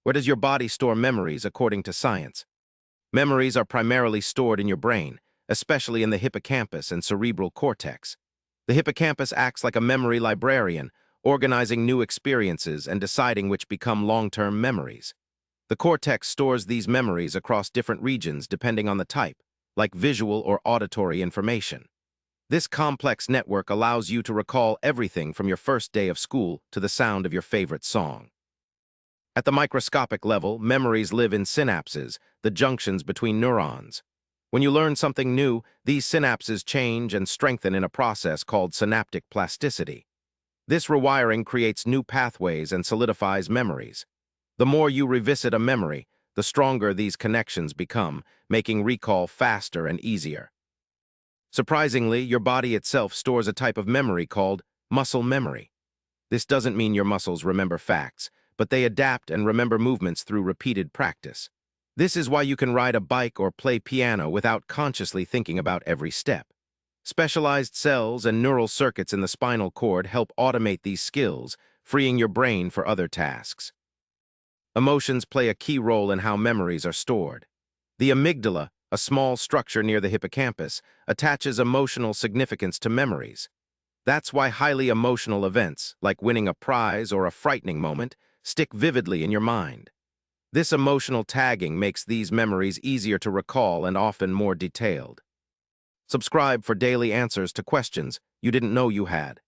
Where does your body store memories according to science? Memories are primarily stored in your brain, especially in the hippocampus and cerebral cortex. The hippocampus acts like a memory librarian, organizing new experiences and deciding which become long-term memories. The cortex stores these memories across different regions depending on the type, like visual or auditory information. This complex network allows you to recall everything from your first day of school to the sound of your favorite song. At the microscopic level, memories live in synapses, the junctions between neurons. When you learn something new, these synapses change and strengthen in a process called synaptic plasticity. This rewiring creates new pathways and solidifies memories. The more you revisit a memory, the stronger these connections become, making recall faster and easier. Surprisingly, your body itself stores a type of memory called muscle memory. This doesn't mean your muscles remember facts, but they adapt and remember movements through repeated practice. This is why you can ride a bike or play piano without consciously thinking about every step. Specialized cells and neural circuits in the spinal cord help automate these skills, freeing your brain for other tasks. Emotions play a key role in how memories are stored. The amygdala, a small structure near the hippocampus, attaches emotional significance to memories. That's why highly emotional events, like winning a prize or a frightening moment, stick vividly in your mind. This emotional tagging makes these memories easier to recall and often more detailed. Subscribe for daily answers to questions you didn't know you had.